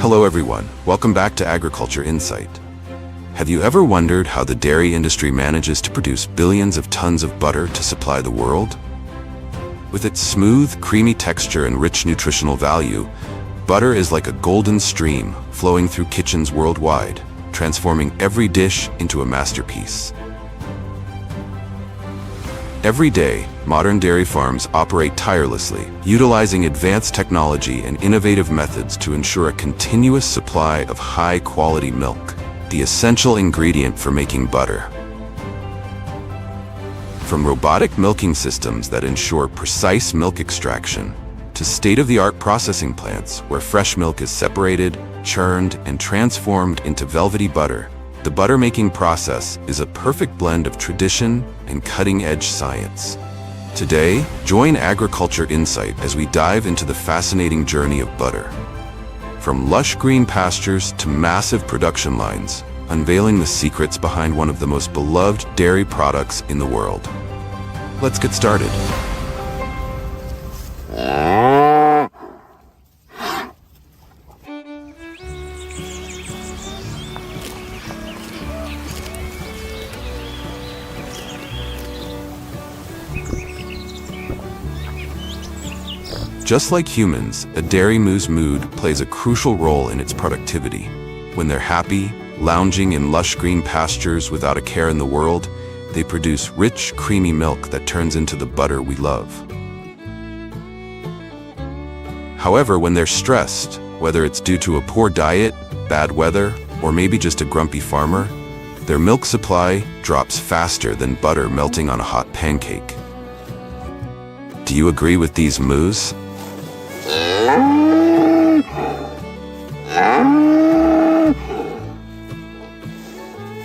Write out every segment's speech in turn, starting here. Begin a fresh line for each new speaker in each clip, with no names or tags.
Hello everyone, welcome back to Agriculture Insight. Have you ever wondered how the dairy industry manages to produce billions of tons of butter to supply the world? With its smooth, creamy texture and rich nutritional value, butter is like a golden stream flowing through kitchens worldwide, transforming every dish into a masterpiece. Every day, modern dairy farms operate tirelessly, utilizing advanced technology and innovative methods to ensure a continuous supply of high-quality milk, the essential ingredient for making butter. From robotic milking systems that ensure precise milk extraction, to state-of-the-art processing plants where fresh milk is separated, churned, and transformed into velvety butter, the butter-making process is a perfect blend of tradition and cutting-edge science. Today, join Agriculture Insight as we dive into the fascinating journey of butter. From lush green pastures to massive production lines, unveiling the secrets behind one of the most beloved dairy products in the world. Let's get started. Just like humans, a dairy moo's mood plays a crucial role in its productivity. When they're happy, lounging in lush green pastures without a care in the world, they produce rich, creamy milk that turns into the butter we love. However, when they're stressed, whether it's due to a poor diet, bad weather, or maybe just a grumpy farmer, their milk supply drops faster than butter melting on a hot pancake. Do you agree with these moos?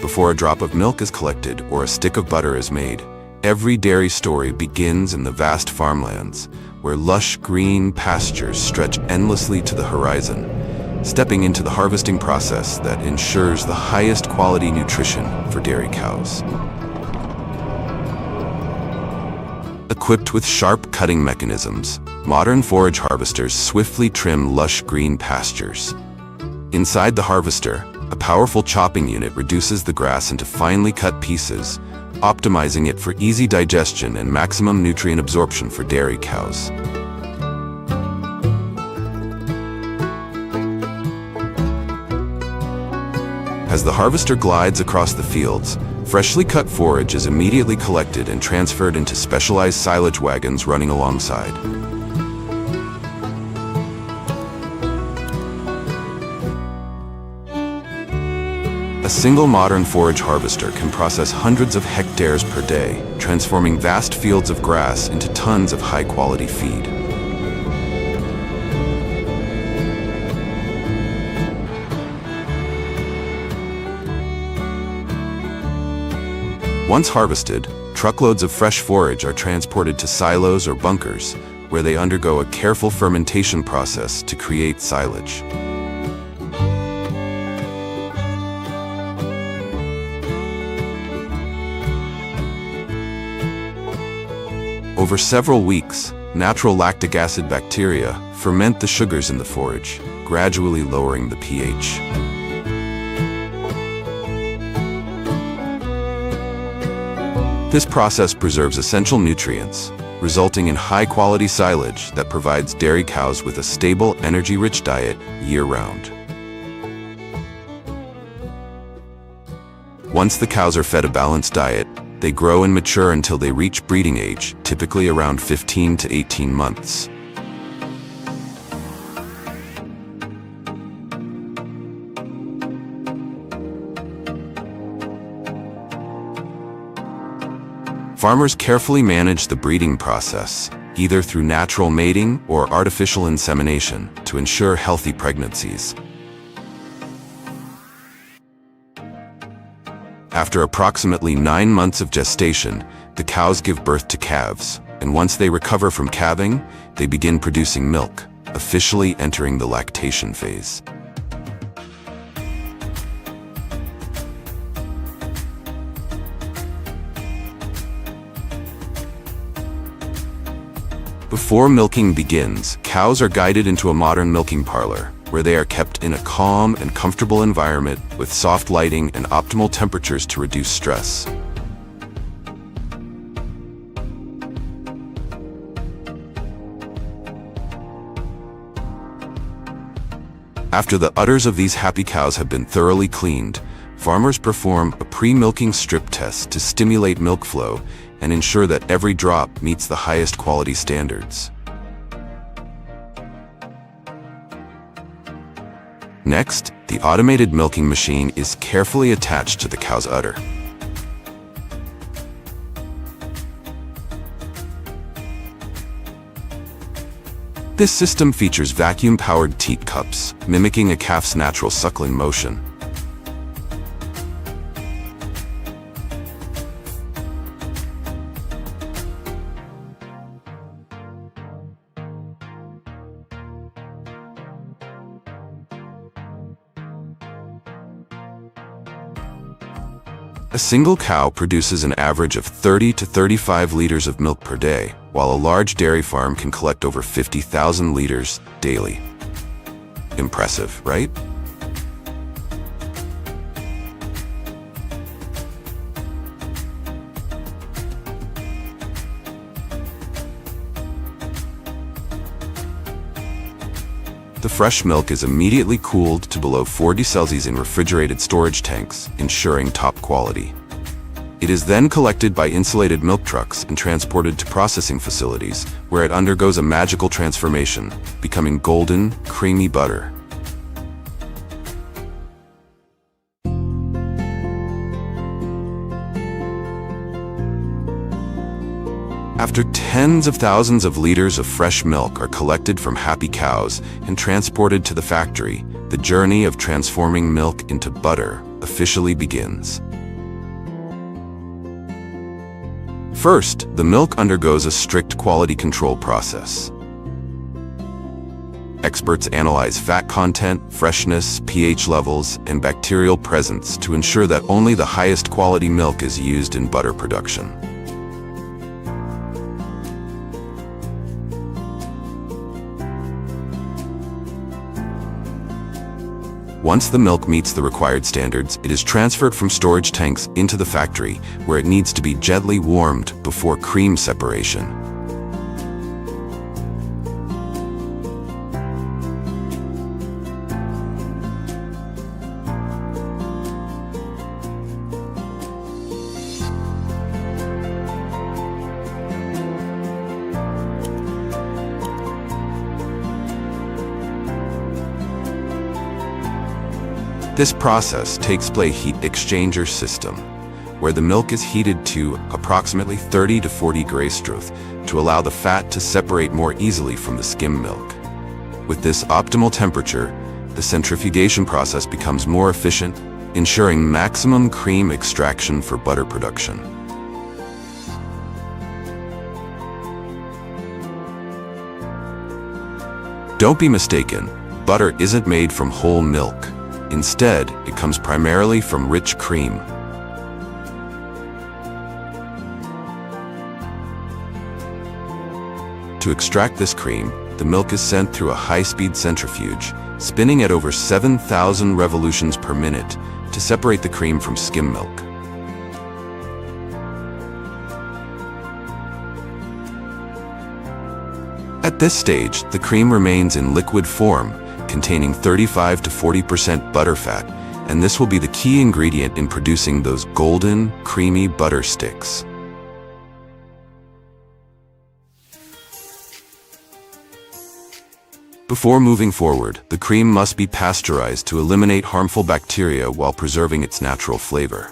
Before a drop of milk is collected or a stick of butter is made, every dairy story begins in the vast farmlands, where lush green pastures stretch endlessly to the horizon, stepping into the harvesting process that ensures the highest quality nutrition for dairy cows. Equipped with sharp cutting mechanisms, modern forage harvesters swiftly trim lush green pastures. Inside the harvester, a powerful chopping unit reduces the grass into finely cut pieces, optimizing it for easy digestion and maximum nutrient absorption for dairy cows. As the harvester glides across the fields, freshly cut forage is immediately collected and transferred into specialized silage wagons running alongside. A single modern forage harvester can process hundreds of hectares per day, transforming vast fields of grass into tons of high-quality feed. Once harvested, truckloads of fresh forage are transported to silos or bunkers, where they undergo a careful fermentation process to create silage. Over several weeks, natural lactic acid bacteria ferment the sugars in the forage, gradually lowering the pH. This process preserves essential nutrients, resulting in high-quality silage that provides dairy cows with a stable, energy-rich diet year-round. Once the cows are fed a balanced diet, they grow and mature until they reach breeding age, typically around 15 to 18 months. Farmers carefully manage the breeding process, either through natural mating or artificial insemination, to ensure healthy pregnancies. After approximately 9 months of gestation, the cows give birth to calves, and once they recover from calving, they begin producing milk, officially entering the lactation phase. Before milking begins, cows are guided into a modern milking parlor, where they are kept in a calm and comfortable environment with soft lighting and optimal temperatures to reduce stress. After the udders of these happy cows have been thoroughly cleaned, farmers perform a pre-milking strip test to stimulate milk flow and ensure that every drop meets the highest quality standards. Next, the automated milking machine is carefully attached to the cow's udder. This system features vacuum-powered teat cups, mimicking a calf's natural suckling motion. A single cow produces an average of 30 to 35 liters of milk per day, while a large dairy farm can collect over 50,000 liters daily. Impressive, right? The fresh milk is immediately cooled to below 40 Celsius in refrigerated storage tanks, ensuring top quality. It is then collected by insulated milk trucks and transported to processing facilities, where it undergoes a magical transformation, becoming golden, creamy butter. After tens of thousands of liters of fresh milk are collected from happy cows and transported to the factory, the journey of transforming milk into butter officially begins. First, the milk undergoes a strict quality control process. Experts analyze fat content, freshness, pH levels, and bacterial presence to ensure that only the highest quality milk is used in butter production. Once the milk meets the required standards, it is transferred from storage tanks into the factory, where it needs to be gently warmed before cream separation. This process takes place in a heat exchanger system, where the milk is heated to approximately 30 to 40 Grace to allow the fat to separate more easily from the skim milk. With this optimal temperature, the centrifugation process becomes more efficient, ensuring maximum cream extraction for butter production. Don't be mistaken, butter isn't made from whole milk. Instead, it comes primarily from rich cream. To extract this cream, the milk is sent through a high-speed centrifuge, spinning at over 7,000 revolutions per minute to separate the cream from skim milk. At this stage, the cream remains in liquid form, containing 35 to 40% butterfat, and this will be the key ingredient in producing those golden, creamy butter sticks. Before moving forward, the cream must be pasteurized to eliminate harmful bacteria while preserving its natural flavor.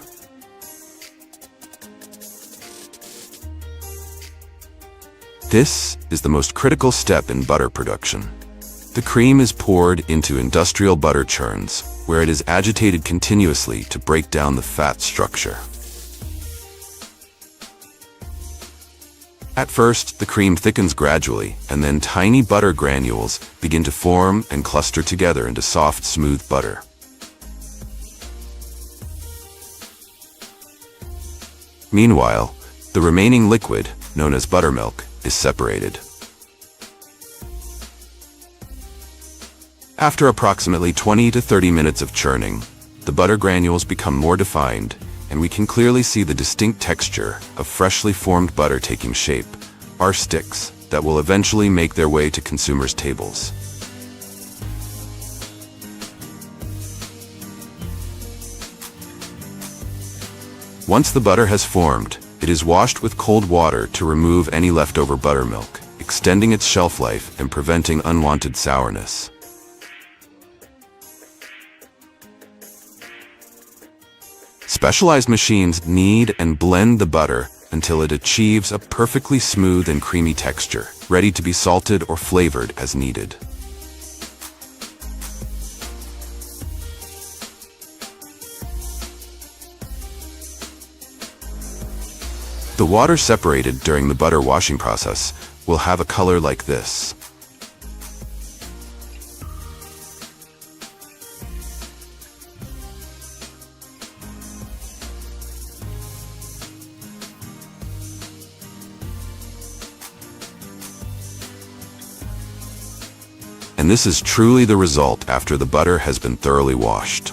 This is the most critical step in butter production. The cream is poured into industrial butter churns, where it is agitated continuously to break down the fat structure. At first, the cream thickens gradually, and then tiny butter granules begin to form and cluster together into soft, smooth butter. Meanwhile, the remaining liquid, known as buttermilk, is separated. After approximately 20 to 30 minutes of churning, the butter granules become more defined, and we can clearly see the distinct texture of freshly formed butter taking shape, our sticks that will eventually make their way to consumers' tables. Once the butter has formed, it is washed with cold water to remove any leftover buttermilk, extending its shelf life and preventing unwanted sourness. Specialized machines knead and blend the butter until it achieves a perfectly smooth and creamy texture, ready to be salted or flavored as needed. The water separated during the butter washing process will have a color like this. And this is truly the result after the butter has been thoroughly washed.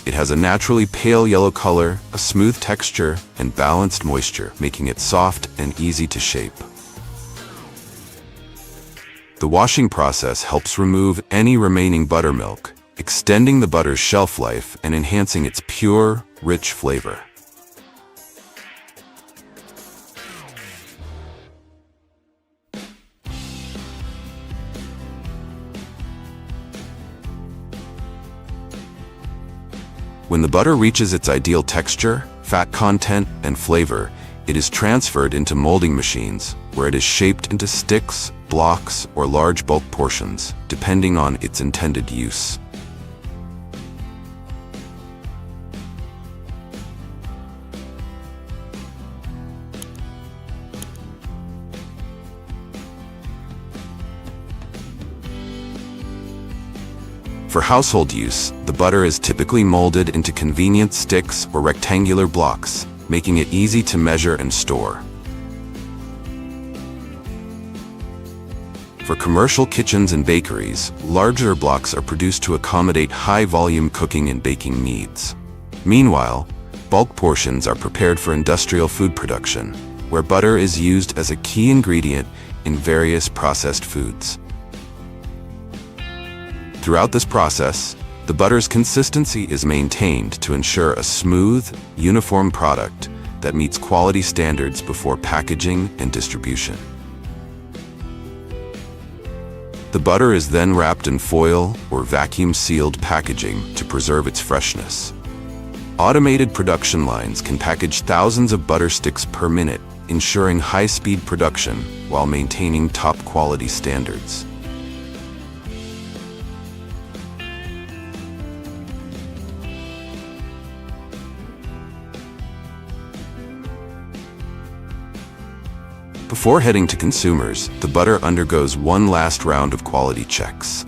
It has a naturally pale yellow color, a smooth texture, and balanced moisture, making it soft and easy to shape. The washing process helps remove any remaining buttermilk, extending the butter's shelf life and enhancing its pure, rich flavor. When the butter reaches its ideal texture, fat content, and flavor, it is transferred into molding machines, where it is shaped into sticks, blocks, or large bulk portions, depending on its intended use. For household use, the butter is typically molded into convenient sticks or rectangular blocks, making it easy to measure and store. For commercial kitchens and bakeries, larger blocks are produced to accommodate high-volume cooking and baking needs. Meanwhile, bulk portions are prepared for industrial food production, where butter is used as a key ingredient in various processed foods. Throughout this process, the butter's consistency is maintained to ensure a smooth, uniform product that meets quality standards before packaging and distribution. The butter is then wrapped in foil or vacuum-sealed packaging to preserve its freshness. Automated production lines can package thousands of butter sticks per minute, ensuring high-speed production while maintaining top-quality standards. Before heading to consumers, the butter undergoes one last round of quality checks.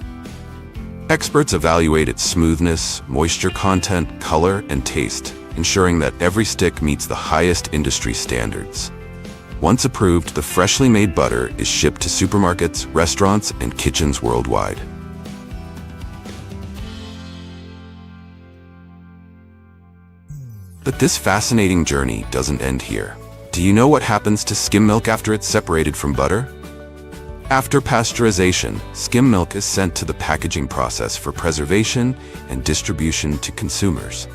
Experts evaluate its smoothness, moisture content, color, and taste, ensuring that every stick meets the highest industry standards. Once approved, the freshly made butter is shipped to supermarkets, restaurants, and kitchens worldwide. But this fascinating journey doesn't end here. Do you know what happens to skim milk after it's separated from butter? After pasteurization, skim milk is sent to the packaging process for preservation and distribution to consumers.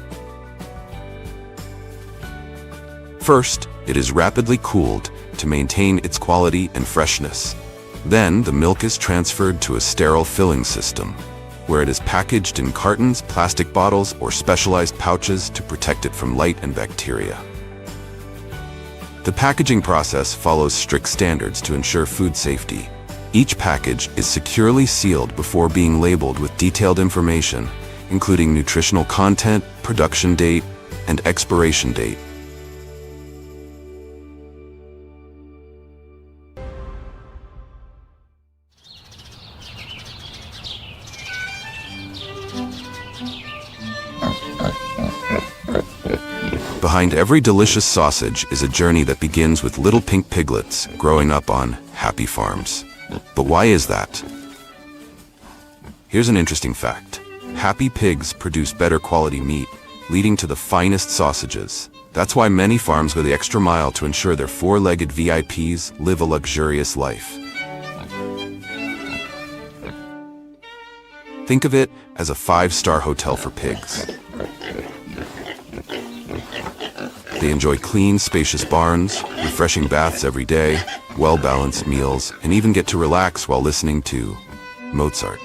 First, it is rapidly cooled to maintain its quality and freshness. Then, the milk is transferred to a sterile filling system, where it is packaged in cartons, plastic bottles, or specialized pouches to protect it from light and bacteria. The packaging process follows strict standards to ensure food safety. Each package is securely sealed before being labeled with detailed information, including nutritional content, production date, and expiration date. Behind every delicious sausage is a journey that begins with little pink piglets growing up on happy farms. But why is that? Here's an interesting fact. Happy pigs produce better quality meat, leading to the finest sausages. That's why many farms go the extra mile to ensure their four-legged VIPs live a luxurious life. Think of it as a five-star hotel for pigs. They enjoy clean, spacious barns, refreshing baths every day, well-balanced meals, and even get to relax while listening to Mozart.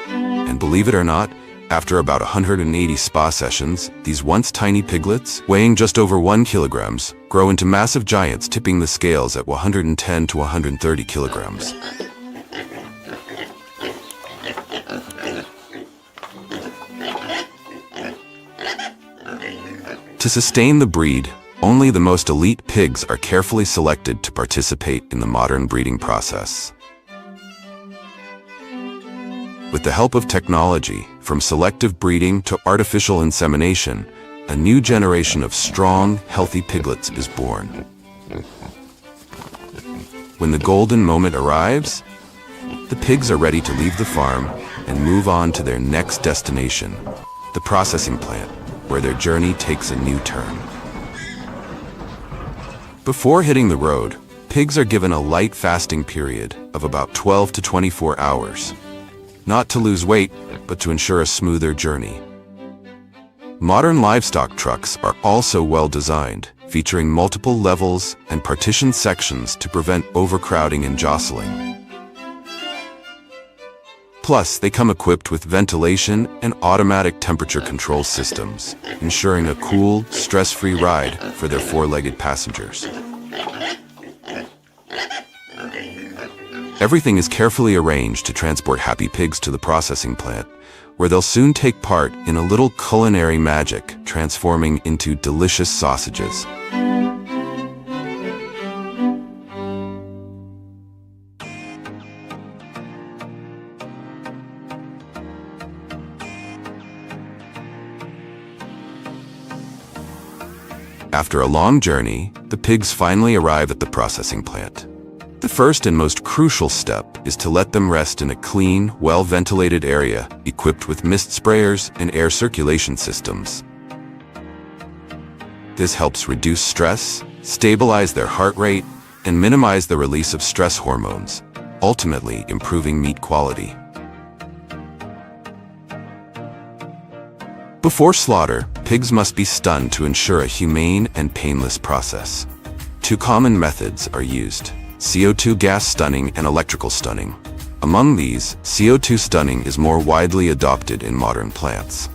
And believe it or not, after about 180 spa sessions, these once tiny piglets, weighing just over 1 kilogram, grow into massive giants, tipping the scales at 110 to 130 kilograms. To sustain the breed, only the most elite pigs are carefully selected to participate in the modern breeding process. With the help of technology, from selective breeding to artificial insemination, a new generation of strong, healthy piglets is born. When the golden moment arrives, the pigs are ready to leave the farm and move on to their next destination, the processing plant, where their journey takes a new turn. Before hitting the road, pigs are given a light fasting period of about 12 to 24 hours. Not to lose weight, but to ensure a smoother journey. Modern livestock trucks are also well designed, featuring multiple levels and partitioned sections to prevent overcrowding and jostling. Plus, they come equipped with ventilation and automatic temperature control systems, ensuring a cool, stress-free ride for their four-legged passengers. Everything is carefully arranged to transport happy pigs to the processing plant, where they'll soon take part in a little culinary magic, transforming into delicious sausages. After a long journey, the pigs finally arrive at the processing plant. The first and most crucial step is to let them rest in a clean, well-ventilated area equipped with mist sprayers and air circulation systems. This helps reduce stress, stabilize their heart rate, and minimize the release of stress hormones, ultimately improving meat quality. Before slaughter, pigs must be stunned to ensure a humane and painless process. Two common methods are used: CO2 gas stunning and electrical stunning. Among these, CO2 stunning is more widely adopted in modern plants.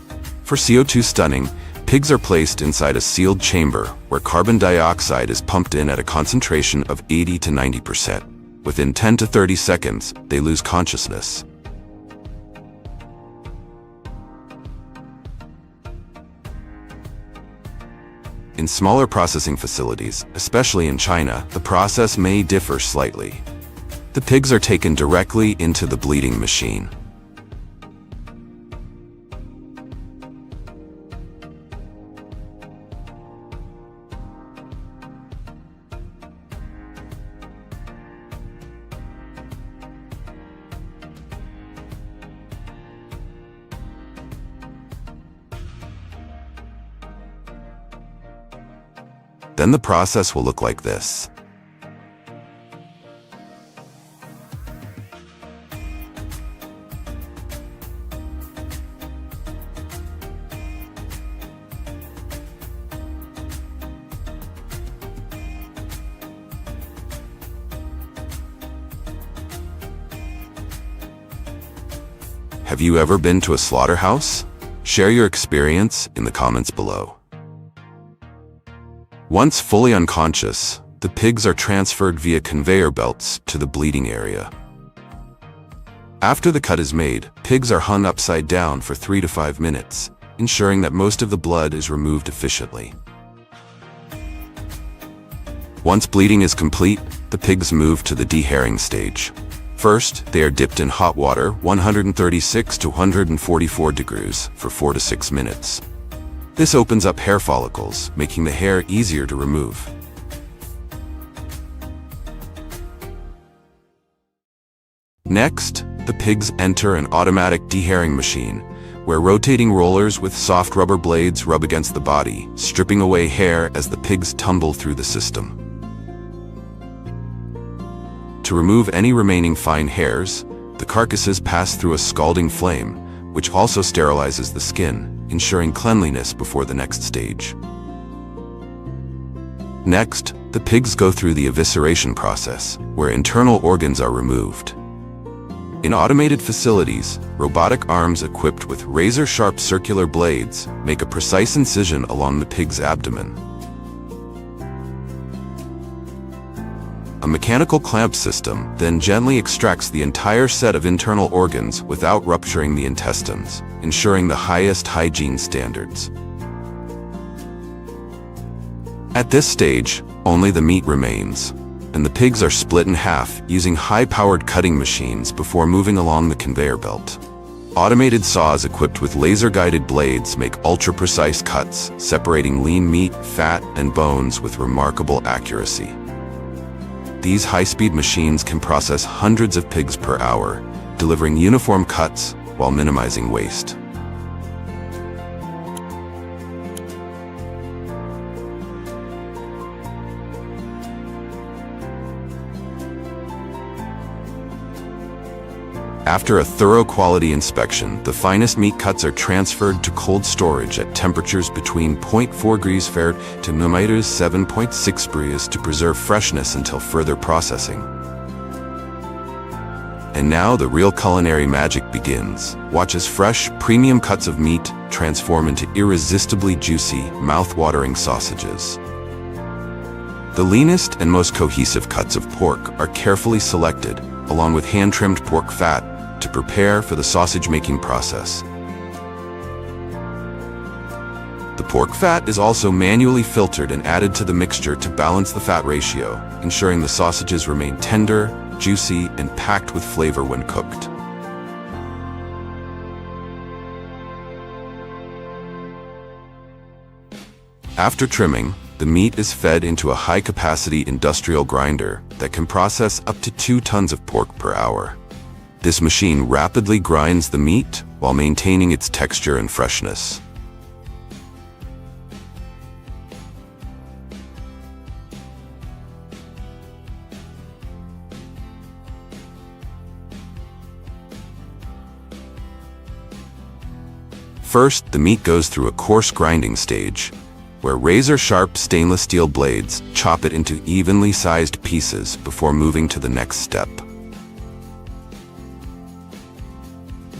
For CO2 stunning, pigs are placed inside a sealed chamber where carbon dioxide is pumped in at a concentration of 80 to 90%. Within 10 to 30 seconds, they lose consciousness. In smaller processing facilities, especially in China, the process may differ slightly. The pigs are taken directly into the bleeding machine. Then the process will look like this. Have you ever been to a slaughterhouse? Share your experience in the comments below. Once fully unconscious, the pigs are transferred via conveyor belts to the bleeding area. After the cut is made, pigs are hung upside down for 3 to 5 minutes, ensuring that most of the blood is removed efficiently. Once bleeding is complete, the pigs move to the deherring stage. First, they are dipped in hot water 136 to 144 degrees for 4 to 6 minutes. This opens up hair follicles, making the hair easier to remove. Next, the pigs enter an automatic dehairing machine, where rotating rollers with soft rubber blades rub against the body, stripping away hair as the pigs tumble through the system. To remove any remaining fine hairs, the carcasses pass through a scalding flame, which also sterilizes the skin, ensuring cleanliness before the next stage. Next, the pigs go through the evisceration process, where internal organs are removed. In automated facilities, robotic arms equipped with razor-sharp circular blades make a precise incision along the pig's abdomen. A mechanical clamp system then gently extracts the entire set of internal organs without rupturing the intestines, ensuring the highest hygiene standards. At this stage, only the meat remains, and the pigs are split in half using high-powered cutting machines before moving along the conveyor belt. Automated saws equipped with laser-guided blades make ultra-precise cuts, separating lean meat, fat, and bones with remarkable accuracy. These high-speed machines can process hundreds of pigs per hour, delivering uniform cuts while minimizing waste. After a thorough quality inspection, the finest meat cuts are transferred to cold storage at temperatures between 0.4 degrees Fahrenheit to -7.6 degrees to preserve freshness until further processing. And now the real culinary magic begins. Watch as fresh, premium cuts of meat transform into irresistibly juicy, mouth-watering sausages. The leanest and most cohesive cuts of pork are carefully selected, along with hand-trimmed pork fat, to prepare for the sausage-making process. The pork fat is also manually filtered and added to the mixture to balance the fat ratio, ensuring the sausages remain tender, juicy, and packed with flavor when cooked. After trimming, the meat is fed into a high-capacity industrial grinder that can process up to 2 tons of pork per hour. This machine rapidly grinds the meat while maintaining its texture and freshness. First, the meat goes through a coarse grinding stage, where razor-sharp stainless steel blades chop it into evenly sized pieces before moving to the next step.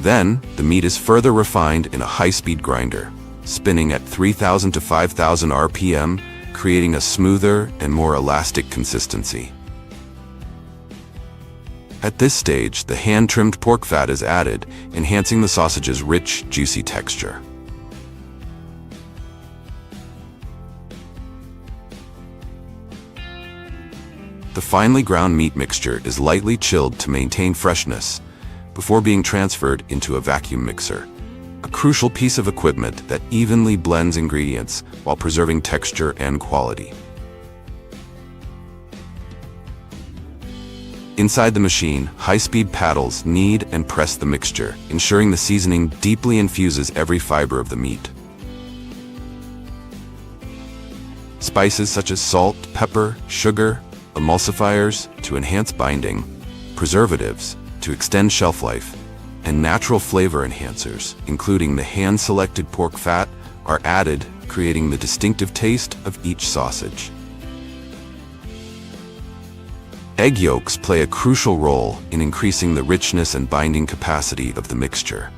Then, the meat is further refined in a high-speed grinder, spinning at 3,000 to 5,000 RPM, creating a smoother and more elastic consistency. At this stage, the hand-trimmed pork fat is added, enhancing the sausage's rich, juicy texture. The finely ground meat mixture is lightly chilled to maintain freshness before being transferred into a vacuum mixer, a crucial piece of equipment that evenly blends ingredients while preserving texture and quality. Inside the machine, high-speed paddles knead and press the mixture, ensuring the seasoning deeply infuses every fiber of the meat. Spices such as salt, pepper, sugar, emulsifiers to enhance binding, preservatives to extend shelf life, and natural flavor enhancers, including the hand-selected pork fat, are added, creating the distinctive taste of each sausage. Egg yolks play a crucial role in increasing the richness and binding capacity of the mixture.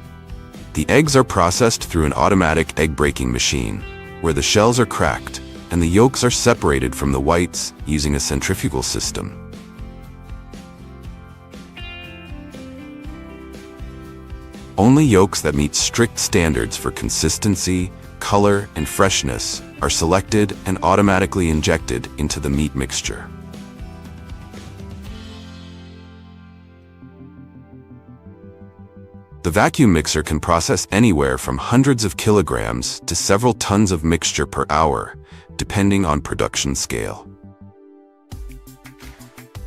The eggs are processed through an automatic egg-breaking machine, where the shells are cracked and the yolks are separated from the whites using a centrifugal system. Only yolks that meet strict standards for consistency, color, and freshness are selected and automatically injected into the meat mixture. The vacuum mixer can process anywhere from hundreds of kilograms to several tons of mixture per hour, depending on production scale.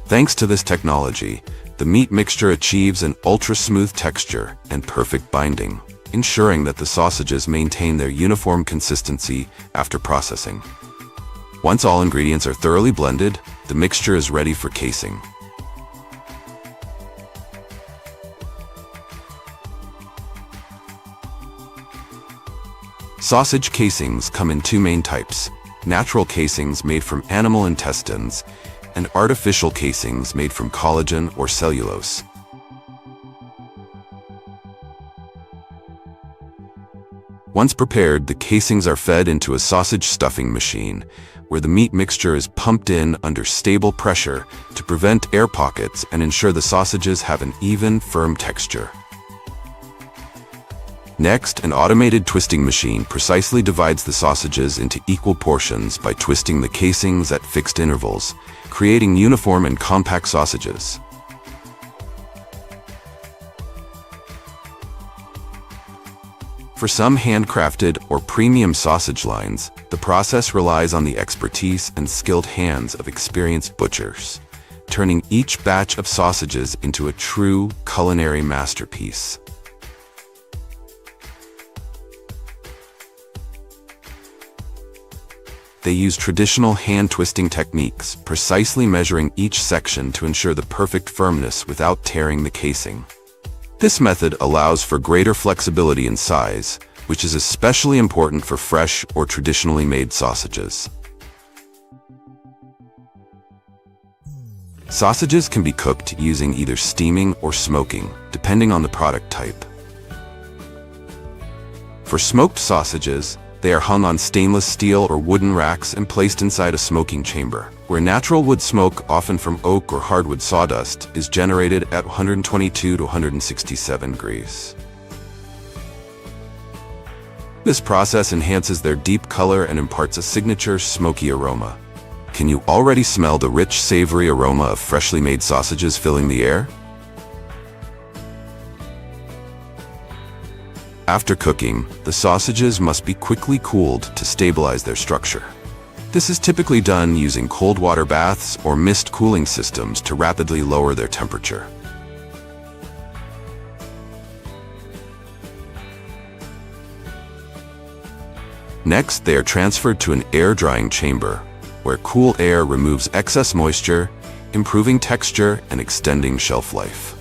Thanks to this technology, the meat mixture achieves an ultra-smooth texture and perfect binding, ensuring that the sausages maintain their uniform consistency after processing. Once all ingredients are thoroughly blended, the mixture is ready for casing. Sausage casings come in two main types: natural casings made from animal intestines and artificial casings made from collagen or cellulose. Once prepared, the casings are fed into a sausage stuffing machine, where the meat mixture is pumped in under stable pressure to prevent air pockets and ensure the sausages have an even, firm texture. Next, an automated twisting machine precisely divides the sausages into equal portions by twisting the casings at fixed intervals, creating uniform and compact sausages. For some handcrafted or premium sausage lines, the process relies on the expertise and skilled hands of experienced butchers, turning each batch of sausages into a true culinary masterpiece. They use traditional hand-twisting techniques, precisely measuring each section to ensure the perfect firmness without tearing the casing. This method allows for greater flexibility in size, which is especially important for fresh or traditionally made sausages. Sausages can be cooked using either steaming or smoking, depending on the product type. For smoked sausages, they are hung on stainless steel or wooden racks and placed inside a smoking chamber, where natural wood smoke, often from oak or hardwood sawdust, is generated at 122 to 167 degrees. This process enhances their deep color and imparts a signature smoky aroma. Can you already smell the rich, savory aroma of freshly made sausages filling the air? After cooking, the sausages must be quickly cooled to stabilize their structure. This is typically done using cold water baths or mist cooling systems to rapidly lower their temperature. Next, they are transferred to an air-drying chamber, where cool air removes excess moisture, improving texture and extending shelf life.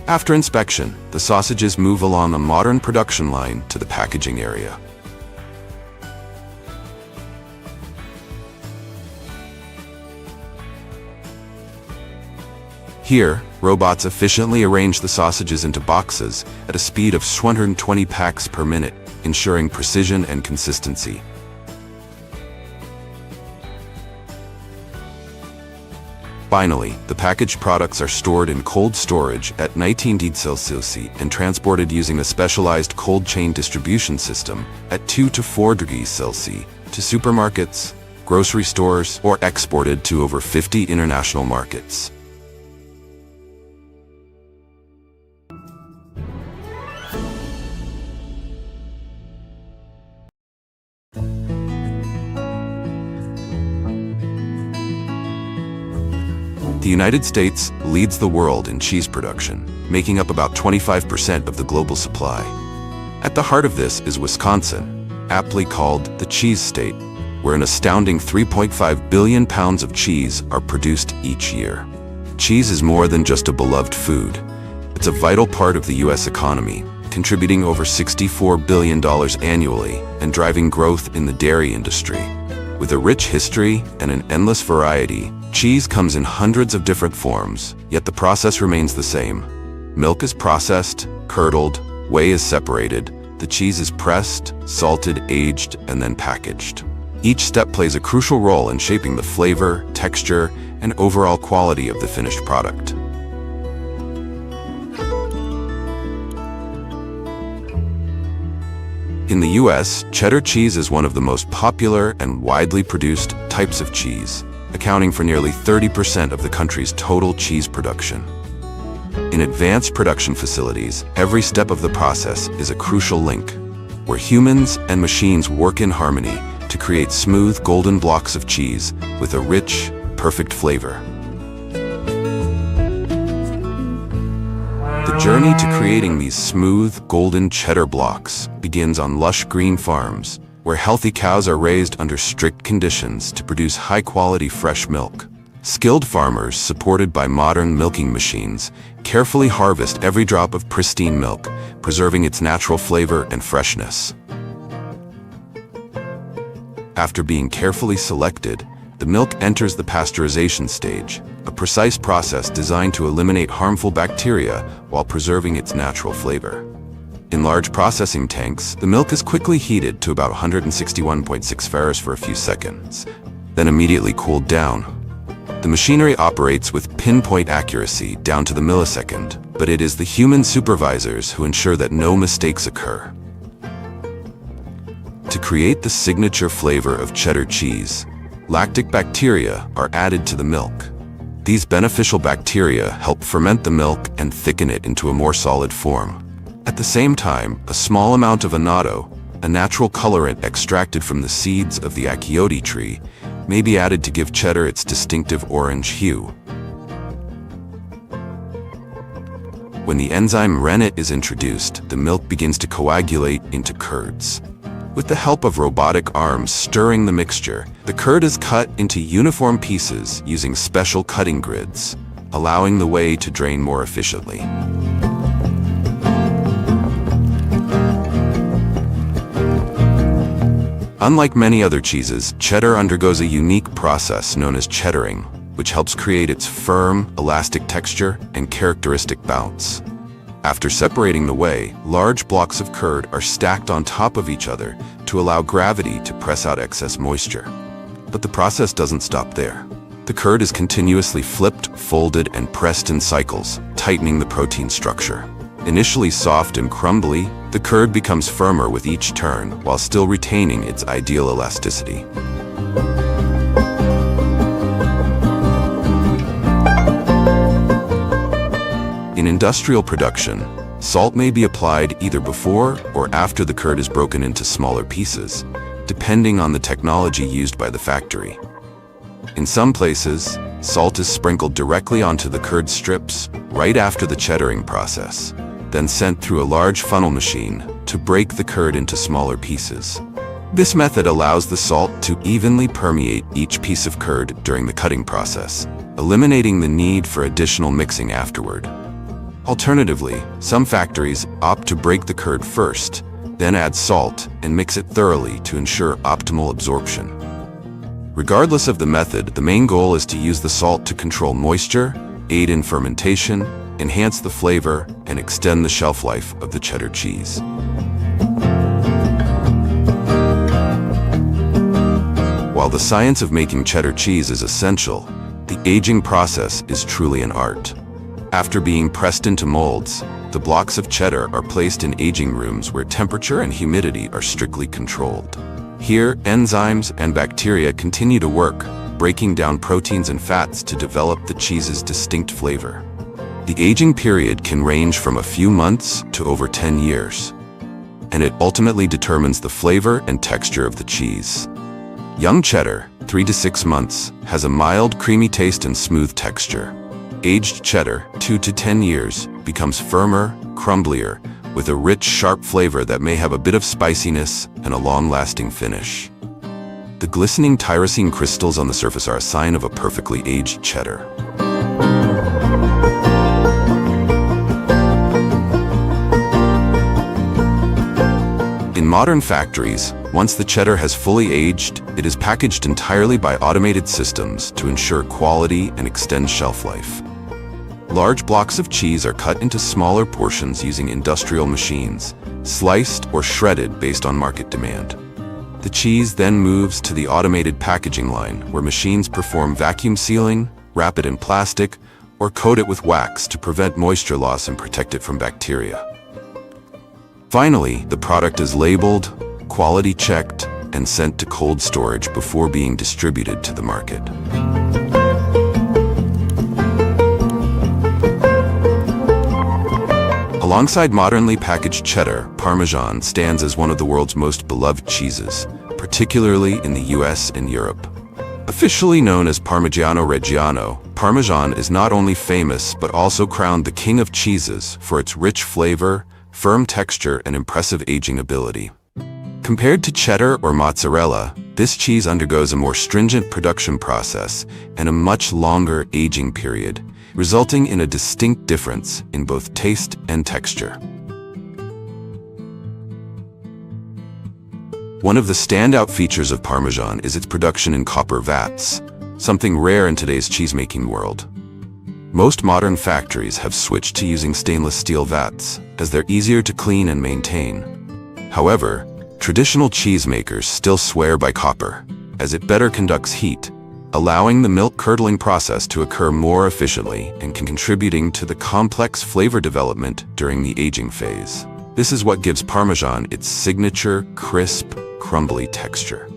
After inspection, the sausages move along a modern production line to the packaging area. Here, robots efficiently arrange the sausages into boxes at a speed of 120 packs per minute, ensuring precision and consistency. Finally, the packaged products are stored in cold storage at 19 degrees Celsius and transported using a specialized cold chain distribution system at 2 to 4 degrees Celsius to supermarkets, grocery stores, or exported to over 50 international markets. The United States leads the world in cheese production, making up about 25% of the global supply. At the heart of this is Wisconsin, aptly called the cheese state, where an astounding 3.5 billion pounds of cheese are produced each year. Cheese is more than just a beloved food. It's a vital part of the U.S. economy, contributing over $64 billion annually and driving growth in the dairy industry. With a rich history and an endless variety, cheese comes in hundreds of different forms, yet the process remains the same. Milk is processed, curdled, whey is separated, the cheese is pressed, salted, aged, and then packaged. Each step plays a crucial role in shaping the flavor, texture, and overall quality of the finished product. In the US, cheddar cheese is one of the most popular and widely produced types of cheese, accounting for nearly 30% of the country's total cheese production. In advanced production facilities, every step of the process is a crucial link, where humans and machines work in harmony to create smooth, golden blocks of cheese with a rich, perfect flavor. The journey to creating these smooth, golden cheddar blocks begins on lush green farms, where healthy cows are raised under strict conditions to produce high-quality fresh milk. Skilled farmers, supported by modern milking machines, carefully harvest every drop of pristine milk, preserving its natural flavor and freshness. After being carefully selected, the milk enters the pasteurization stage, a precise process designed to eliminate harmful bacteria while preserving its natural flavor. In large processing tanks, the milk is quickly heated to about 161.6 Fahrenheit for a few seconds, then immediately cooled down. The machinery operates with pinpoint accuracy down to the millisecond, but it is the human supervisors who ensure that no mistakes occur. To create the signature flavor of cheddar cheese, lactic bacteria are added to the milk. These beneficial bacteria help ferment the milk and thicken it into a more solid form. At the same time, a small amount of annatto, a natural colorant extracted from the seeds of the achiote tree, may be added to give cheddar its distinctive orange hue. When the enzyme rennet is introduced, the milk begins to coagulate into curds. With the help of robotic arms stirring the mixture, the curd is cut into uniform pieces using special cutting grids, allowing the whey to drain more efficiently. Unlike many other cheeses, cheddar undergoes a unique process known as cheddaring, which helps create its firm, elastic texture and characteristic bounce. After separating the whey, large blocks of curd are stacked on top of each other to allow gravity to press out excess moisture. But the process doesn't stop there. The curd is continuously flipped, folded, and pressed in cycles, tightening the protein structure. Initially soft and crumbly, the curd becomes firmer with each turn while still retaining its ideal elasticity. In industrial production, salt may be applied either before or after the curd is broken into smaller pieces, depending on the technology used by the factory. In some places, salt is sprinkled directly onto the curd strips right after the cheddaring process, then sent through a large funnel machine to break the curd into smaller pieces. This method allows the salt to evenly permeate each piece of curd during the cutting process, eliminating the need for additional mixing afterward. Alternatively, some factories opt to break the curd first, then add salt and mix it thoroughly to ensure optimal absorption. Regardless of the method, the main goal is to use the salt to control moisture, aid in fermentation, enhance the flavor, and extend the shelf life of the cheddar cheese. While the science of making cheddar cheese is essential, the aging process is truly an art. After being pressed into molds, the blocks of cheddar are placed in aging rooms where temperature and humidity are strictly controlled. Here, enzymes and bacteria continue to work, breaking down proteins and fats to develop the cheese's distinct flavor. The aging period can range from a few months to over 10 years, and it ultimately determines the flavor and texture of the cheese. Young cheddar, 3 to 6 months, has a mild, creamy taste and smooth texture. Aged cheddar, 2 to 10 years, becomes firmer, crumblier, with a rich, sharp flavor that may have a bit of spiciness and a long-lasting finish. The glistening tyrosine crystals on the surface are a sign of a perfectly aged cheddar. In modern factories, once the cheddar has fully aged, it is packaged entirely by automated systems to ensure quality and extend shelf life. Large blocks of cheese are cut into smaller portions using industrial machines, sliced or shredded based on market demand. The cheese then moves to the automated packaging line, where machines perform vacuum sealing, wrap it in plastic, or coat it with wax to prevent moisture loss and protect it from bacteria. Finally, the product is labeled, quality checked, and sent to cold storage before being distributed to the market. Alongside modernly packaged cheddar, Parmesan stands as one of the world's most beloved cheeses, particularly in the US and Europe. Officially known as Parmigiano Reggiano, Parmesan is not only famous but also crowned the king of cheeses for its rich flavor, firm texture, and impressive aging ability. Compared to cheddar or mozzarella, this cheese undergoes a more stringent production process and a much longer aging period, resulting in a distinct difference in both taste and texture. One of the standout features of Parmesan is its production in copper vats, something rare in today's cheesemaking world. Most modern factories have switched to using stainless steel vats, as they're easier to clean and maintain. However, traditional cheesemakers still swear by copper, as it better conducts heat, allowing the milk curdling process to occur more efficiently and contributing to the complex flavor development during the aging phase. This is what gives Parmesan its signature, crisp, crumbly texture.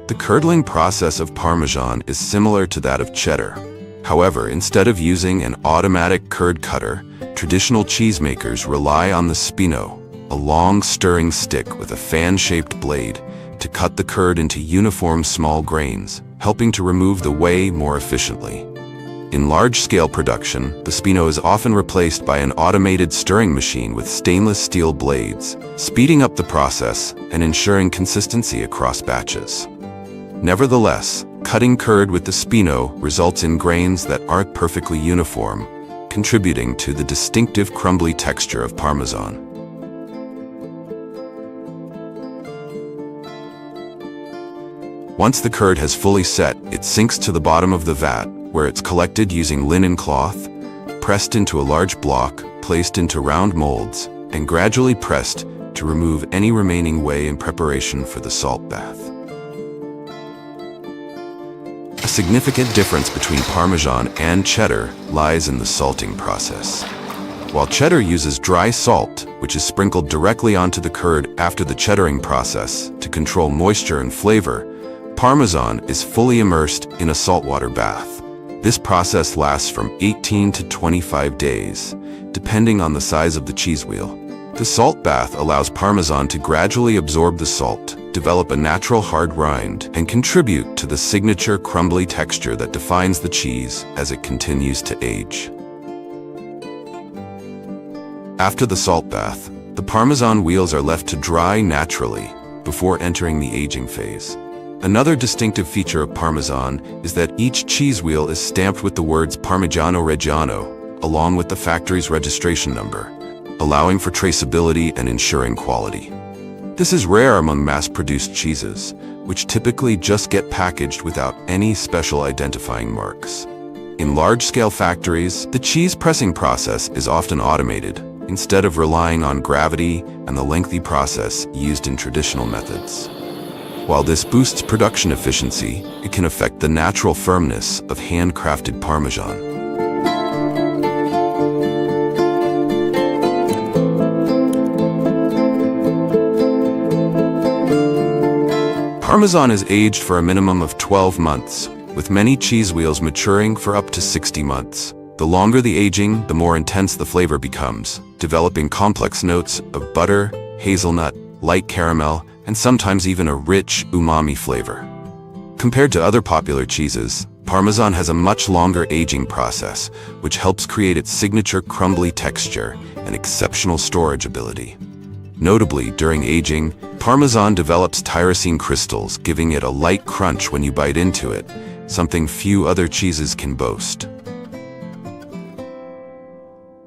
The curdling process of Parmesan is similar to that of cheddar. However, instead of using an automatic curd cutter, traditional cheesemakers rely on the spino, a long stirring stick with a fan-shaped blade, to cut the curd into uniform small grains, helping to remove the whey more efficiently. In large-scale production, the spino is often replaced by an automated stirring machine with stainless steel blades, speeding up the process and ensuring consistency across batches. Nevertheless, cutting curd with the spino results in grains that aren't perfectly uniform, contributing to the distinctive crumbly texture of Parmesan. Once the curd has fully set, it sinks to the bottom of the vat, where it's collected using linen cloth, pressed into a large block, placed into round molds, and gradually pressed to remove any remaining whey in preparation for the salt bath. A significant difference between Parmesan and cheddar lies in the salting process. While cheddar uses dry salt, which is sprinkled directly onto the curd after the cheddaring process to control moisture and flavor, Parmesan is fully immersed in a saltwater bath. This process lasts from 18 to 25 days, depending on the size of the cheese wheel. The salt bath allows Parmesan to gradually absorb the salt, develop a natural hard rind, and contribute to the signature crumbly texture that defines the cheese as it continues to age. After the salt bath, the Parmesan wheels are left to dry naturally before entering the aging phase. Another distinctive feature of Parmesan is that each cheese wheel is stamped with the words Parmigiano Reggiano, along with the factory's registration number, allowing for traceability and ensuring quality. This is rare among mass-produced cheeses, which typically just get packaged without any special identifying marks. In large-scale factories, the cheese pressing process is often automated, instead of relying on gravity and the lengthy process used in traditional methods. While this boosts production efficiency, it can affect the natural firmness of handcrafted Parmesan. Parmesan is aged for a minimum of 12 months, with many cheese wheels maturing for up to 60 months. The longer the aging, the more intense the flavor becomes, developing complex notes of butter, hazelnut, light caramel, and sometimes even a rich umami flavor. Compared to other popular cheeses, Parmesan has a much longer aging process, which helps create its signature crumbly texture and exceptional storage ability. Notably, during aging, Parmesan develops tyrosine crystals, giving it a light crunch when you bite into it, something few other cheeses can boast.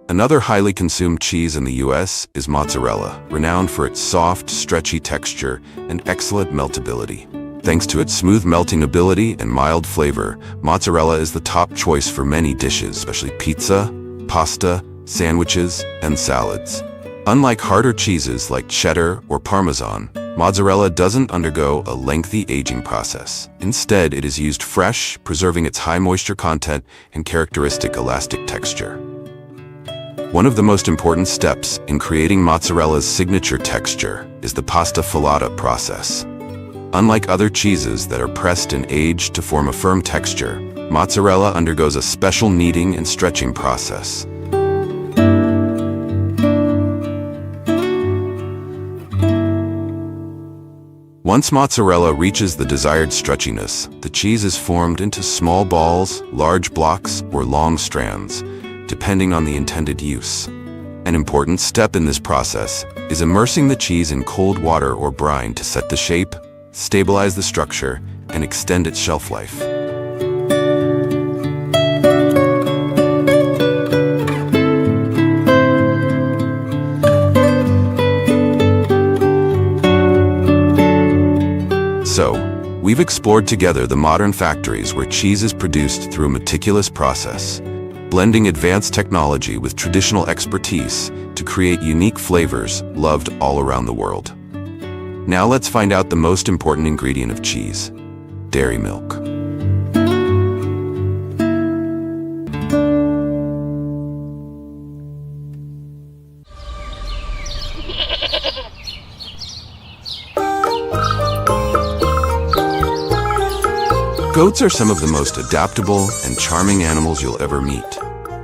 Another highly consumed cheese in the US is mozzarella, renowned for its soft, stretchy texture and excellent meltability. Thanks to its smooth melting ability and mild flavor, mozzarella is the top choice for many dishes, especially pizza, pasta, sandwiches, and salads. Unlike harder cheeses like cheddar or Parmesan, mozzarella doesn't undergo a lengthy aging process. Instead, it is used fresh, preserving its high moisture content and characteristic elastic texture. One of the most important steps in creating mozzarella's signature texture is the pasta filata process. Unlike other cheeses that are pressed and aged to form a firm texture, mozzarella undergoes a special kneading and stretching process. Once mozzarella reaches the desired stretchiness, the cheese is formed into small balls, large blocks, or long strands, depending on the intended use. An important step in this process is immersing the cheese in cold water or brine to set the shape, stabilize the structure, and extend its shelf life. So, we've explored together the modern factories where cheese is produced through a meticulous process, blending advanced technology with traditional expertise to create unique flavors loved all around the world. Now let's find out the most important ingredient of cheese: dairy milk. Goats are some of the most adaptable and charming animals you'll ever meet.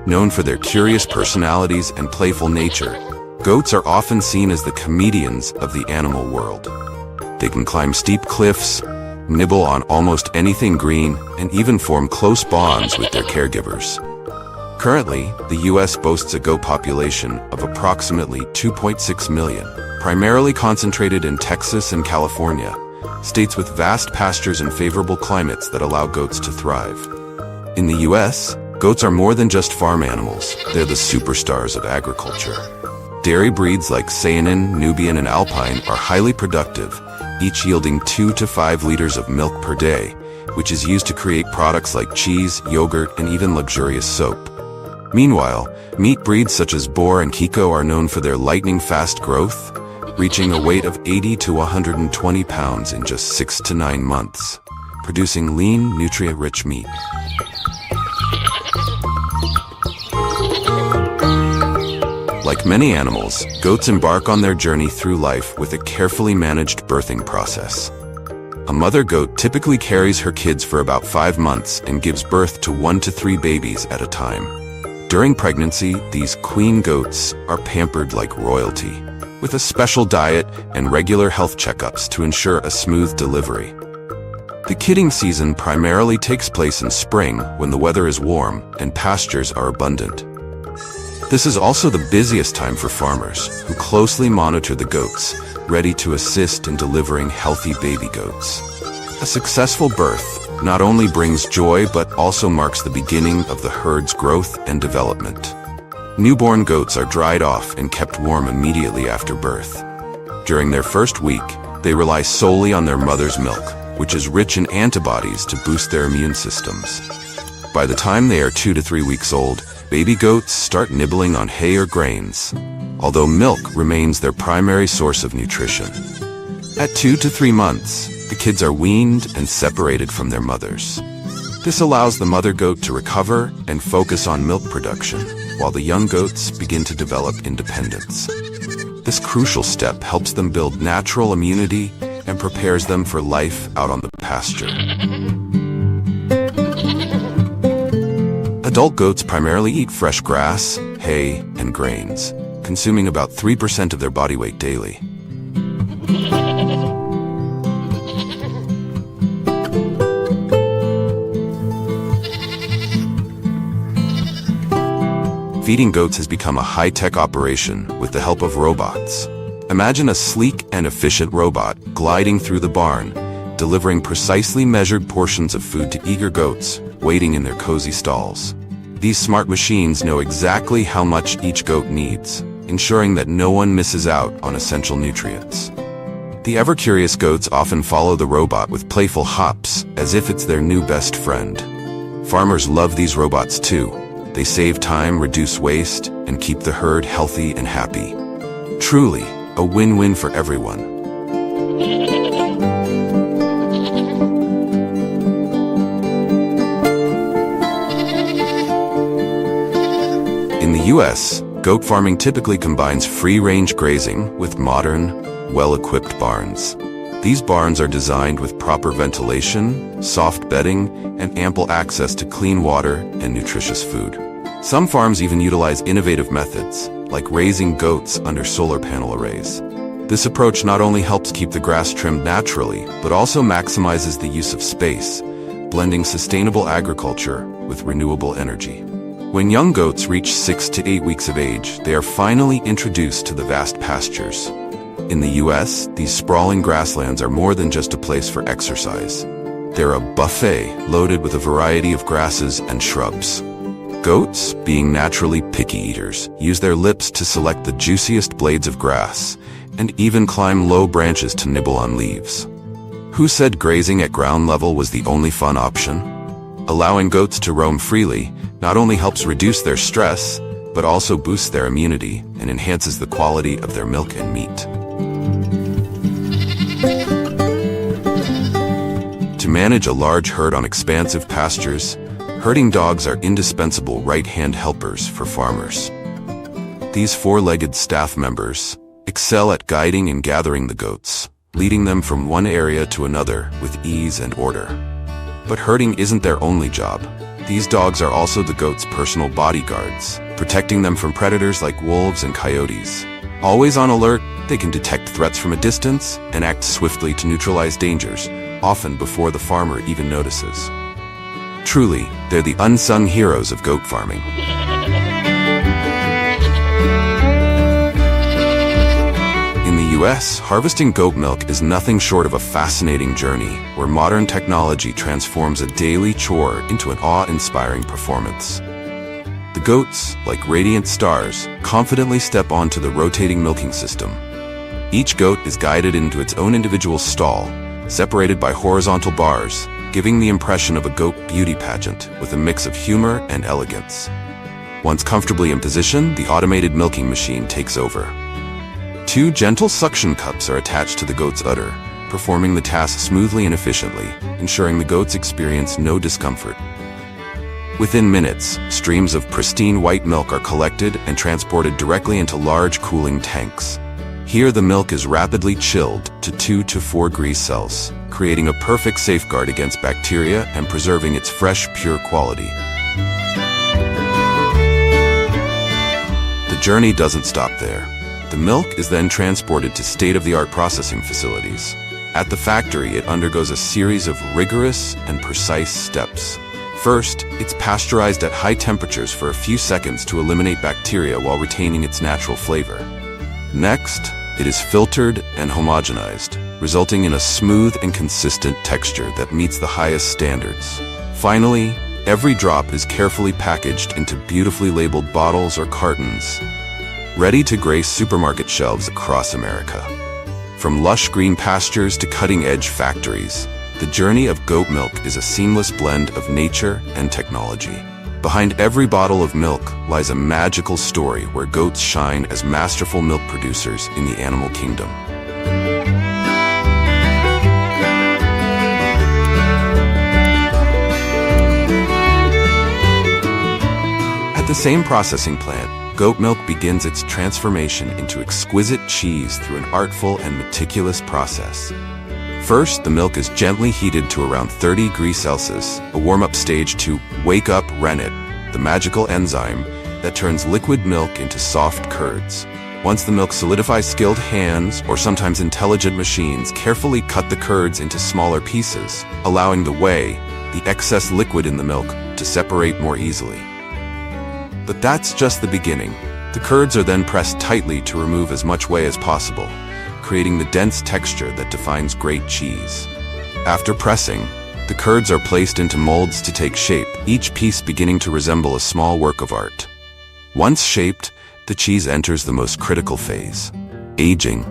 Known for their curious personalities and playful nature, goats are often seen as the comedians of the animal world. They can climb steep cliffs, nibble on almost anything green, and even form close bonds with their caregivers. Currently, the US boasts a goat population of approximately 2.6 million, primarily concentrated in Texas and California, states with vast pastures and favorable climates that allow goats to thrive. In the US, goats are more than just farm animals. They're the superstars of agriculture. Dairy breeds like Saanen, Nubian, and Alpine are highly productive, each yielding 2 to 5 liters of milk per day, which is used to create products like cheese, yogurt, and even luxurious soap. Meanwhile, meat breeds such as Boer and Kiko are known for their lightning-fast growth, reaching a weight of 80 to 120 pounds in just 6 to 9 months, producing lean, nutrient-rich meat. Like many animals, goats embark on their journey through life with a carefully managed birthing process. A mother goat typically carries her kids for about 5 months and gives birth to 1 to 3 babies at a time. During pregnancy, these queen goats are pampered like royalty, with a special diet and regular health checkups to ensure a smooth delivery. The kidding season primarily takes place in spring when the weather is warm and pastures are abundant. This is also the busiest time for farmers, who closely monitor the goats, ready to assist in delivering healthy baby goats. A successful birth not only brings joy but also marks the beginning of the herd's growth and development. Newborn goats are dried off and kept warm immediately after birth. During their first week, they rely solely on their mother's milk, which is rich in antibodies to boost their immune systems. By the time they are 2 to 3 weeks old, baby goats start nibbling on hay or grains, although milk remains their primary source of nutrition. At 2 to 3 months, the kids are weaned and separated from their mothers. This allows the mother goat to recover and focus on milk production, while the young goats begin to develop independence. This crucial step helps them build natural immunity and prepares them for life out on the pasture. Adult goats primarily eat fresh grass, hay, and grains, consuming about 3% of their body weight daily. Feeding goats has become a high-tech operation with the help of robots. Imagine a sleek and efficient robot gliding through the barn, delivering precisely measured portions of food to eager goats waiting in their cozy stalls. These smart machines know exactly how much each goat needs, ensuring that no one misses out on essential nutrients. The ever-curious goats often follow the robot with playful hops, as if it's their new best friend. Farmers love these robots too. They save time, reduce waste, and keep the herd healthy and happy. Truly, a win-win for everyone. In the US, Goat farming typically combines free-range grazing with modern, well-equipped barns. These barns are designed with proper ventilation, soft bedding, and ample access to clean water and nutritious food. Some farms even utilize innovative methods, like raising goats under solar panel arrays. This approach not only helps keep the grass trimmed naturally, but also maximizes the use of space, blending sustainable agriculture with renewable energy. When young goats reach 6 to 8 weeks of age, they are finally introduced to the vast pastures. In the US, these sprawling grasslands are more than just a place for exercise. They're a buffet loaded with a variety of grasses and shrubs. Goats, being naturally picky eaters, use their lips to select the juiciest blades of grass, and even climb low branches to nibble on leaves. Who said grazing at ground level was the only fun option? Allowing goats to roam freely not only helps reduce their stress, but also boosts their immunity and enhances the quality of their milk and meat. To manage a large herd on expansive pastures, herding dogs are indispensable right-hand helpers for farmers. These four-legged staff members excel at guiding and gathering the goats, leading them from one area to another with ease and order. But herding isn't their only job. These dogs are also the goats' personal bodyguards, protecting them from predators like wolves and coyotes. Always on alert, they can detect threats from a distance and act swiftly to neutralize dangers, often before the farmer even notices. Truly, they're the unsung heroes of goat farming. In the US, harvesting goat milk is nothing short of a fascinating journey where modern technology transforms a daily chore into an awe-inspiring performance. The goats, like radiant stars, confidently step onto the rotating milking system. Each goat is guided into its own individual stall, separated by horizontal bars, giving the impression of a goat beauty pageant with a mix of humor and elegance. Once comfortably in position, the automated milking machine takes over. 2 gentle suction cups are attached to the goat's udder, performing the task smoothly and efficiently, ensuring the goats experience no discomfort. Within minutes, streams of pristine white milk are collected and transported directly into large cooling tanks. Here, the milk is rapidly chilled to 2 to 4 degrees Celsius, creating a perfect safeguard against bacteria and preserving its fresh, pure quality. The journey doesn't stop there. The milk is then transported to state-of-the-art processing facilities. At the factory, it undergoes a series of rigorous and precise steps. First, it's pasteurized at high temperatures for a few seconds to eliminate bacteria while retaining its natural flavor. Next, it is filtered and homogenized, resulting in a smooth and consistent texture that meets the highest standards. Finally, every drop is carefully packaged into beautifully labeled bottles or cartons, ready to grace supermarket shelves across America. From lush green pastures to cutting-edge factories, the journey of goat milk is a seamless blend of nature and technology. Behind every bottle of milk lies a magical story where goats shine as masterful milk producers in the animal kingdom. At the same processing plant, goat milk begins its transformation into exquisite cheese through an artful and meticulous process. First, the milk is gently heated to around 30 degrees Celsius, a warm-up stage to wake up rennet, the magical enzyme that turns liquid milk into soft curds. Once the milk solidifies, skilled hands, or sometimes intelligent machines, carefully cut the curds into smaller pieces, allowing the whey, the excess liquid in the milk, to separate more easily. But that's just the beginning. The curds are then pressed tightly to remove as much whey as possible, creating the dense texture that defines great cheese. After pressing, the curds are placed into molds to take shape, each piece beginning to resemble a small work of art. Once shaped, the cheese enters the most critical phase, aging.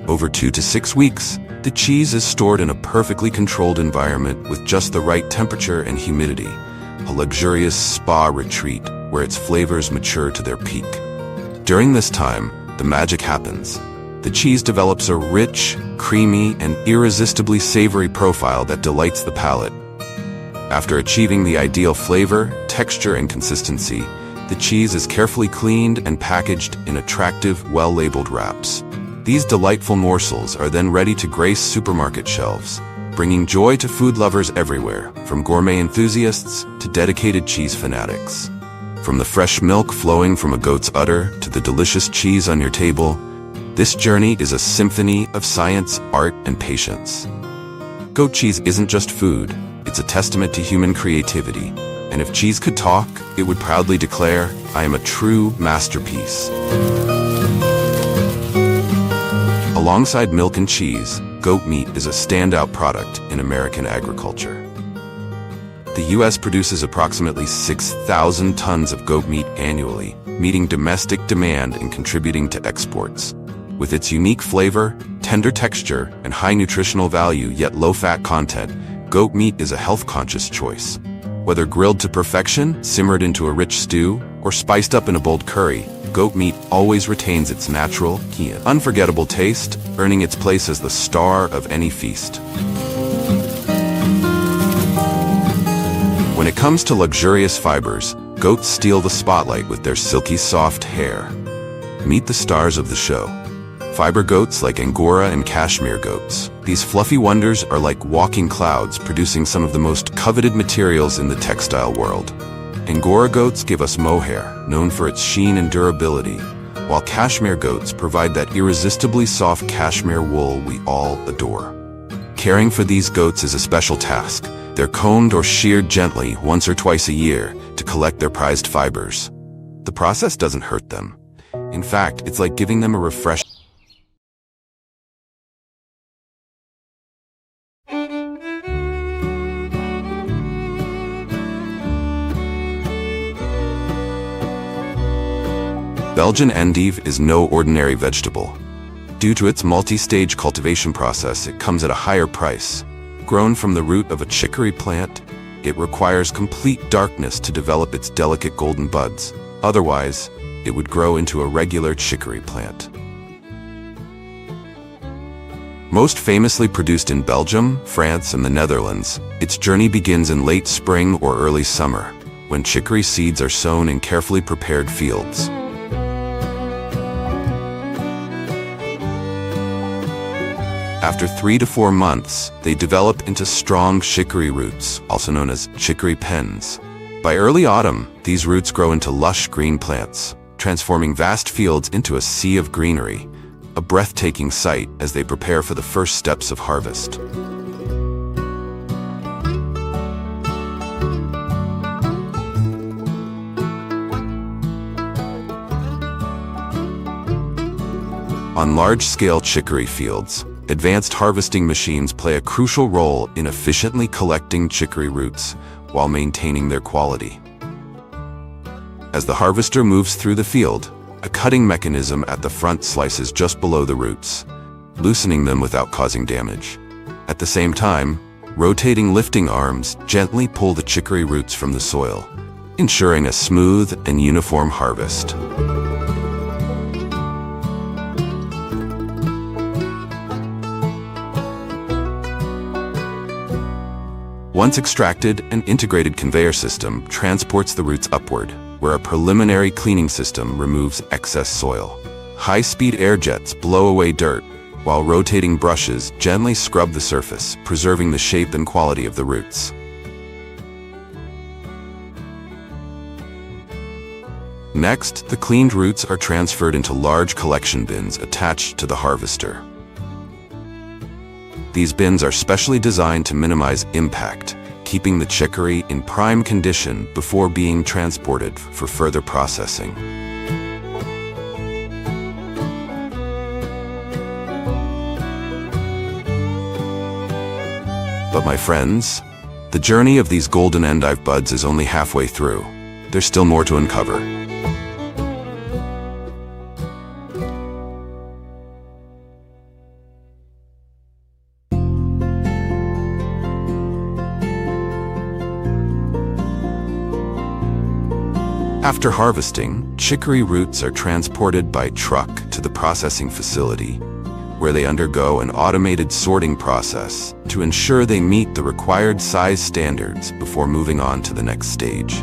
Over 2 to 6 weeks, the cheese is stored in a perfectly controlled environment with just the right temperature and humidity, a luxurious spa retreat where its flavors mature to their peak. During this time, the magic happens. The cheese develops a rich, creamy, and irresistibly savory profile that delights the palate. After achieving the ideal flavor, texture, and consistency, The cheese is carefully cleaned and packaged in attractive, well-labeled wraps. These delightful morsels are then ready to grace supermarket shelves, bringing joy to food lovers everywhere, from gourmet enthusiasts to dedicated cheese fanatics. From the fresh milk flowing from a goat's udder to the delicious cheese on your table, this journey is a symphony of science, art, and patience. Goat cheese isn't just food, it's a testament to human creativity. And if cheese could talk, it would proudly declare, "I am a true masterpiece." Alongside milk and cheese, goat meat is a standout product in American agriculture. The U.S. produces approximately 6,000 tons of goat meat annually, meeting domestic demand and contributing to exports. With its unique flavor, tender texture, and high nutritional value yet low-fat content, goat meat is a health-conscious choice. Whether grilled to perfection, simmered into a rich stew, or spiced up in a bold curry, goat meat always retains its natural, unforgettable taste, earning its place as the star of any feast. When it comes to luxurious fibers, goats steal the spotlight with their silky soft hair. Meet the stars of the show. Fiber goats like Angora and Cashmere goats. These fluffy wonders are like walking clouds, producing some of the most coveted materials in the textile world. Angora goats give us mohair, known for its sheen and durability, while Cashmere goats provide that irresistibly soft cashmere wool we all adore. Caring for these goats is a special task. They're combed or sheared gently once or twice a year to collect their prized fibers. The process doesn't hurt them. In fact, it's like giving them a refreshing. Belgian endive is no ordinary vegetable. Due to its multi-stage cultivation process, it comes at a higher price. Grown from the root of a chicory plant, it requires complete darkness to develop its delicate golden buds. Otherwise, it would grow into a regular chicory plant. Most famously produced in Belgium, France, and the Netherlands, its journey begins in late spring or early summer, when chicory seeds are sown in carefully prepared fields. After 3 to 4 months, they develop into strong chicory roots, also known as chicory pens. By early autumn, these roots grow into lush green plants, transforming vast fields into a sea of greenery, a breathtaking sight as they prepare for the first steps of harvest. On large-scale chicory fields, advanced harvesting machines play a crucial role in efficiently collecting chicory roots while maintaining their quality. As the harvester moves through the field, a cutting mechanism at the front slices just below the roots, loosening them without causing damage. At the same time, rotating lifting arms gently pull the chicory roots from the soil, ensuring a smooth and uniform harvest. Once extracted, an integrated conveyor system transports the roots upward, where a preliminary cleaning system removes excess soil. High-speed air jets blow away dirt, while rotating brushes gently scrub the surface, preserving the shape and quality of the roots. Next, the cleaned roots are transferred into large collection bins attached to the harvester. These bins are specially designed to minimize impact, keeping the chicory in prime condition before being transported for further processing. But my friends, the journey of these golden endive buds is only halfway through. There's still more to uncover. After harvesting, chicory roots are transported by truck to the processing facility, where they undergo an automated sorting process to ensure they meet the required size standards before moving on to the next stage.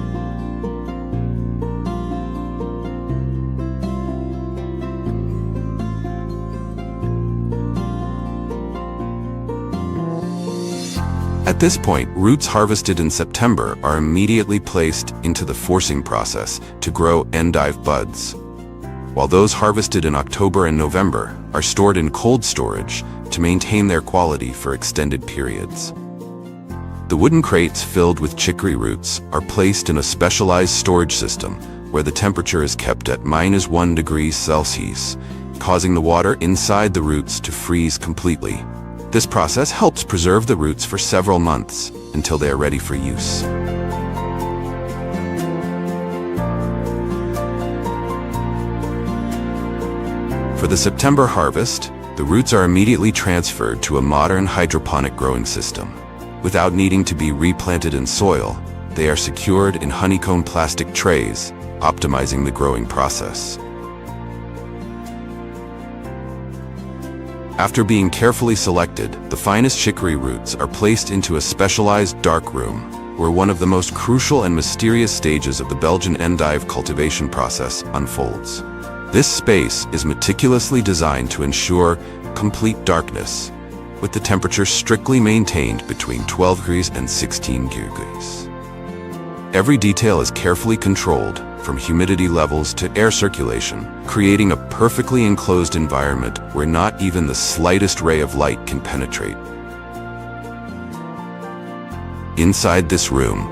At this point, roots harvested in September are immediately placed into the forcing process to grow endive buds, while those harvested in October and November are stored in cold storage to maintain their quality for extended periods. The wooden crates filled with chicory roots are placed in a specialized storage system where the temperature is kept at -1 degree Celsius, causing the water inside the roots to freeze completely. This process helps preserve the roots for several months until they are ready for use. For the September harvest, the roots are immediately transferred to a modern hydroponic growing system. Without needing to be replanted in soil, they are secured in honeycomb plastic trays, optimizing the growing process. After being carefully selected, the finest chicory roots are placed into a specialized dark room, where one of the most crucial and mysterious stages of the Belgian endive cultivation process unfolds. This space is meticulously designed to ensure complete darkness, with the temperature strictly maintained between 12 degrees and 16 degrees. Every detail is carefully controlled, from humidity levels to air circulation, creating a perfectly enclosed environment where not even the slightest ray of light can penetrate. Inside this room,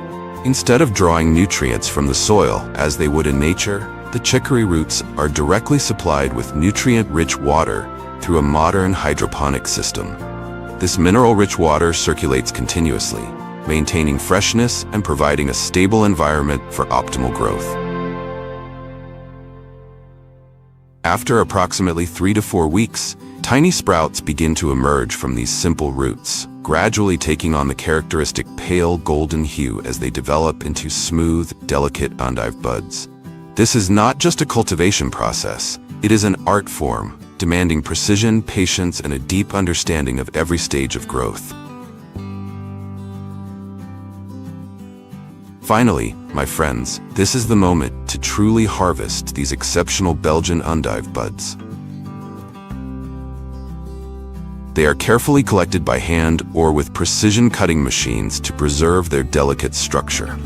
instead of drawing nutrients from the soil as they would in nature, the chicory roots are directly supplied with nutrient-rich water through a modern hydroponic system. This mineral-rich water circulates continuously, maintaining freshness and providing a stable environment for optimal growth. After approximately 3 to 4 weeks, tiny sprouts begin to emerge from these simple roots, gradually taking on the characteristic pale golden hue as they develop into smooth, delicate endive buds. This is not just a cultivation process, it is an art form, demanding precision, patience, and a deep understanding of every stage of growth. Finally, my friends, this is the moment to truly harvest these exceptional Belgian endive buds. They are carefully collected by hand or with precision cutting machines to preserve their delicate structure.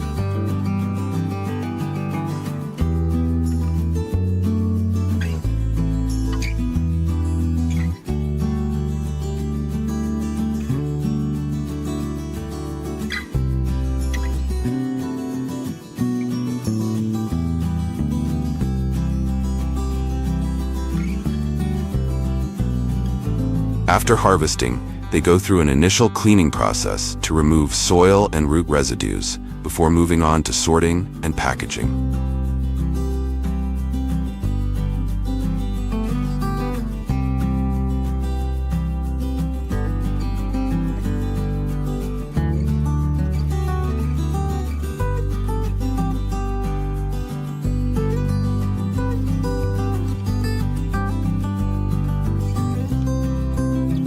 After harvesting, they go through an initial cleaning process to remove soil and root residues before moving on to sorting and packaging.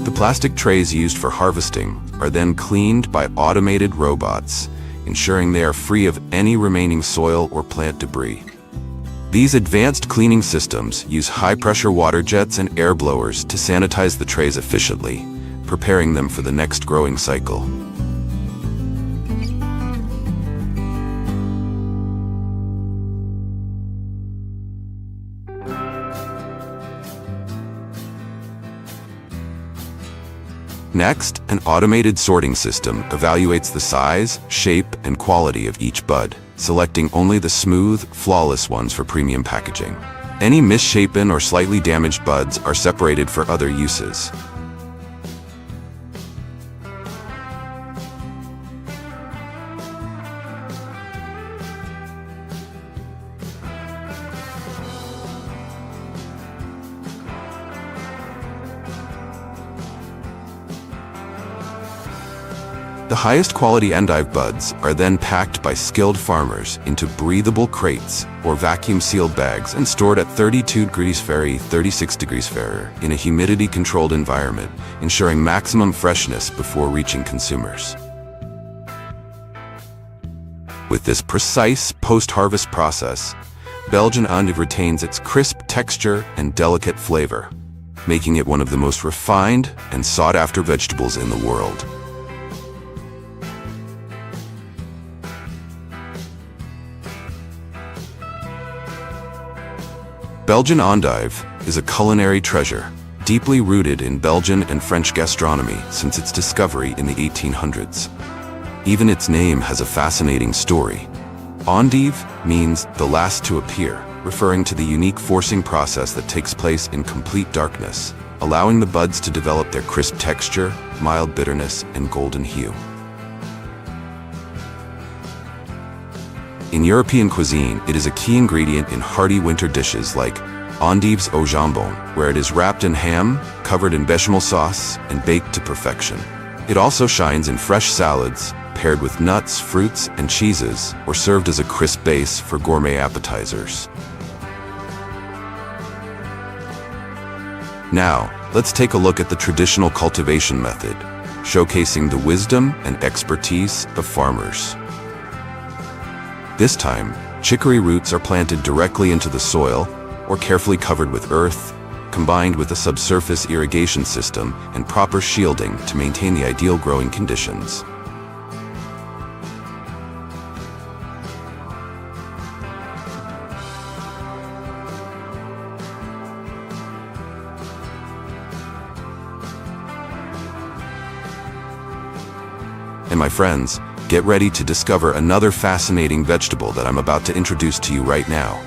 The plastic trays used for harvesting are then cleaned by automated robots, ensuring they are free of any remaining soil or plant debris. These advanced cleaning systems use high-pressure water jets and air blowers to sanitize the trays efficiently, preparing them for the next growing cycle. Next, an automated sorting system evaluates the size, shape, and quality of each bud, selecting only the smooth, flawless ones for premium packaging. Any misshapen or slightly damaged buds are separated for other uses. The highest quality endive buds are then packed by skilled farmers into breathable crates or vacuum-sealed bags and stored at 32 degrees Fahrenheit, 36 degrees Fahrenheit in a humidity-controlled environment, ensuring maximum freshness before reaching consumers. With this precise post-harvest process, Belgian endive retains its crisp texture and delicate flavor, making it one of the most refined and sought-after vegetables in the world. Belgian endive is a culinary treasure, deeply rooted in Belgian and French gastronomy since its discovery in the 1800s. Even its name has a fascinating story. Endive means the last to appear, referring to the unique forcing process that takes place in complete darkness, allowing the buds to develop their crisp texture, mild bitterness, and golden hue. In European cuisine, it is a key ingredient in hearty winter dishes like endives au jambon, where it is wrapped in ham, covered in bechamel sauce, and baked to perfection. It also shines in fresh salads, paired with nuts, fruits, and cheeses, or served as a crisp base for gourmet appetizers. Now, let's take a look at the traditional cultivation method, showcasing the wisdom and expertise of farmers. This time, chicory roots are planted directly into the soil or carefully covered with earth, combined with a subsurface irrigation system and proper shielding to maintain the ideal growing conditions. And my friends, get ready to discover another fascinating vegetable that I'm about to introduce to you right now.